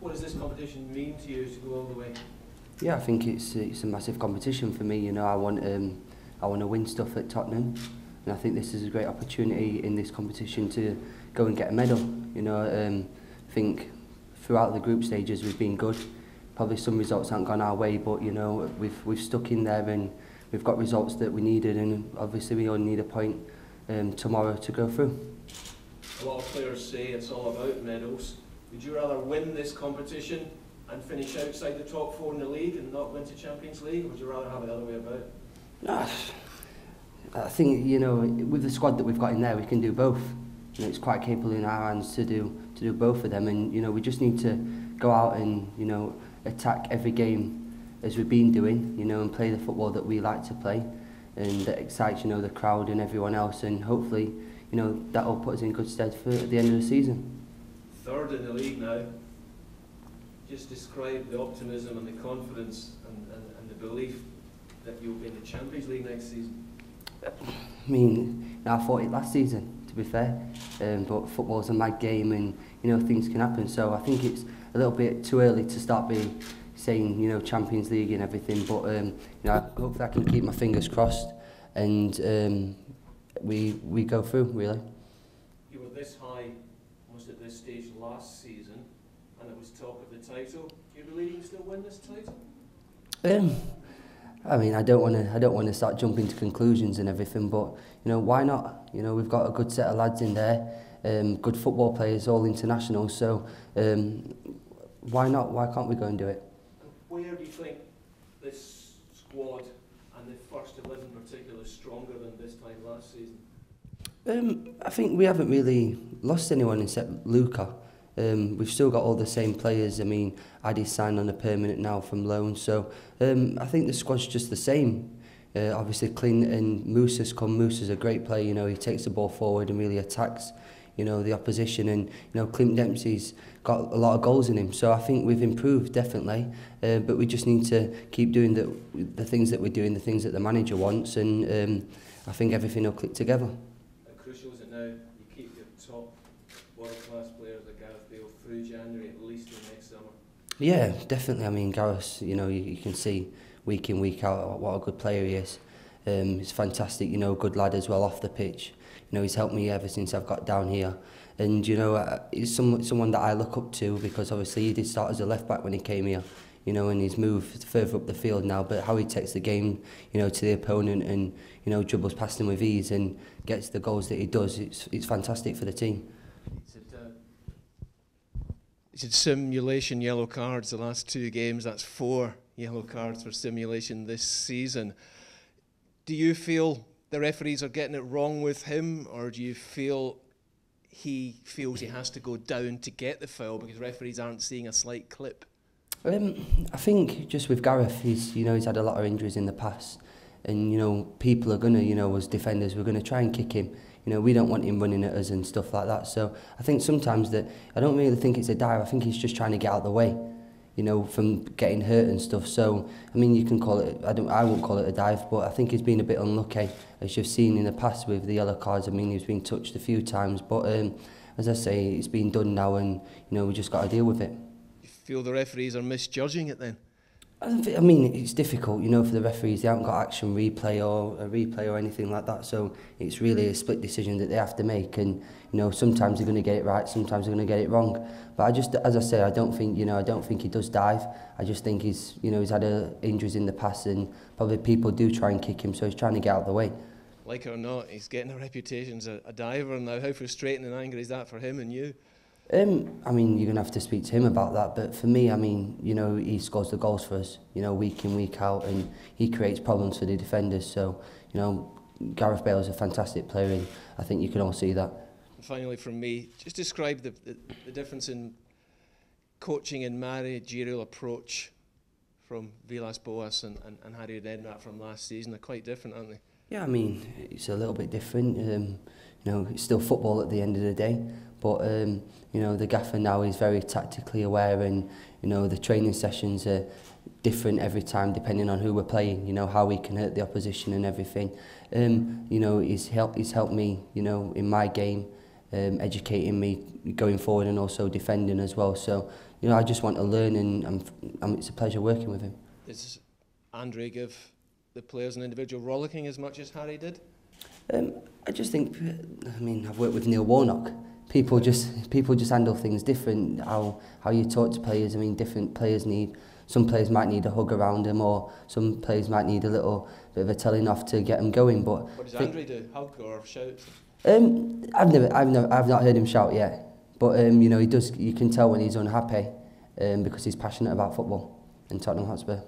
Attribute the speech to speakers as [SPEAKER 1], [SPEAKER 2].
[SPEAKER 1] What does this competition mean to you to go all the way?
[SPEAKER 2] Yeah, I think it's a massive competition for me. You know, I want to win stuff at Tottenham, and I think this is a great opportunity in this competition to go and get a medal. You know, I think throughout the group stages we've been good. Probably some results haven't gone our way, but you know we've stuck in there and we've got results that we needed, and obviously we only need a point tomorrow to go through.
[SPEAKER 1] A lot of players say it's all about medals. Would you rather win this competition and finish outside the top four in the league and not win to Champions League, or would you rather have it the other way about?
[SPEAKER 2] I think, you know, with the squad that we've got in there, we can do both. You know, it's quite capable in our hands to do both of them, and you know, we just need to go out and, you know, attack every game as we've been doing, you know, and play the football that we like to play and that excites, you know, the crowd and everyone else, and hopefully, you know, that'll put us in good stead for at the end of the season.
[SPEAKER 1] Third in the league now. Just describe the optimism and the confidence and the belief that you'll be in the Champions League next season.
[SPEAKER 2] I mean, I thought it last season, to be fair, but football's a mad game, and you know, things can happen. So I think it's a little bit too early to start saying, you know, Champions League and everything. But you know, hopefully I can keep my fingers crossed, and we go through really.
[SPEAKER 1] You were this high almost at this stage last season, and it was talk of the title. Do you believe you can still win this title?
[SPEAKER 2] I mean, I don't want to start jumping to conclusions and everything, but you know, why not? You know, we've got a good set of lads in there, good football players, all international. So why not? Why can't we go and do it?
[SPEAKER 1] And where do you think this squad and the first 11 in particular is stronger than this time last season?
[SPEAKER 2] I think we haven't really lost anyone except Luca. We've still got all the same players. I mean, Addy's signed on a permanent now from loan, so I think the squad's just the same. Obviously, Clint and Musa's come. Musa's a great player. You know, he takes the ball forward and really attacks, you know, the opposition. And you know, Clint Dempsey's got a lot of goals in him. So I think we've improved definitely. But we just need to keep doing the things that we're doing, the things that the manager wants, and I think everything will click together.
[SPEAKER 1] How crucial is it now you keep your top world-class players like Gareth Bale through January at least till next summer?
[SPEAKER 2] Yeah, definitely. I mean, Gareth, you know, you can see week in, week out what a good player he is. He's fantastic, you know, good lad as well off the pitch. You know, he's helped me ever since I've got down here. And, you know, he's someone that I look up to because obviously he did start as a left-back when he came here, you know, and he's moved further up the field now. But how he takes the game, you know, to the opponent and, you know, dribbles past him with ease and gets the goals that he does, it's fantastic for the team.
[SPEAKER 1] He said simulation yellow cards the last 2 games. That's 4 yellow cards for simulation this season. Do you feel the referees are getting it wrong with him, or do you feel he feels he has to go down to get the foul because referees aren't seeing a slight clip?
[SPEAKER 2] I think just with Gareth, he's had a lot of injuries in the past, and you know, people are gonna, you know, as defenders, we're gonna try and kick him. You know, we don't want him running at us and stuff like that. So I think sometimes that I don't really think it's a dive. I think he's just trying to get out of the way, you know, from getting hurt and stuff. So I mean, you can call it. I won't call it a dive, but I think he's been a bit unlucky, as you've seen in the past with the yellow cards. I mean, he's been touched a few times, but as I say, it's been done now, and you know, we just got to deal with it.
[SPEAKER 1] You feel the referees are misjudging it then?
[SPEAKER 2] I mean, it's difficult, you know, for the referees. They haven't got action replay or anything like that, so it's really a split decision that they have to make. And you know, sometimes they're going to get it right, sometimes they're going to get it wrong. But as I say, I don't think he does dive. I just think he's had injuries in the past, and probably people do try and kick him, so he's trying to get out of the way.
[SPEAKER 1] Like it or not, he's getting a reputation as a diver now. How frustrating and angry is that for him and you?
[SPEAKER 2] I mean, you're going to have to speak to him about that, but for me, I mean, you know, he scores the goals for us, you know, week in, week out, and he creates problems for the defenders. So, you know, Gareth Bale is a fantastic player, and I think you can all see that.
[SPEAKER 1] And finally, from me, just describe the difference in coaching and managerial approach from Villas-Boas and Harry Redknapp from last season. They're quite different, aren't they?
[SPEAKER 2] Yeah, I mean, it's a little bit different. You know, it's still football at the end of the day. But, you know, the gaffer now is very tactically aware, and, you know, the training sessions are different every time depending on who we're playing, you know, how we can hurt the opposition and everything. You know, he's helped me, you know, in my game, educating me going forward and also defending as well. So, you know, I just want to learn, and it's a pleasure working with him.
[SPEAKER 1] Does Andre give the players an individual rollicking as much as Harry did?
[SPEAKER 2] I just think, I mean, I've worked with Neil Warnock. People just handle things different. How you talk to players. I mean, different players some players might need a hug around them, or some players might need a little bit of a telling off to get them going. But
[SPEAKER 1] what does Andre do? Hug or shout?
[SPEAKER 2] I've not heard him shout yet. But you know, he does. You can tell when he's unhappy, because he's passionate about football in Tottenham Hotspur.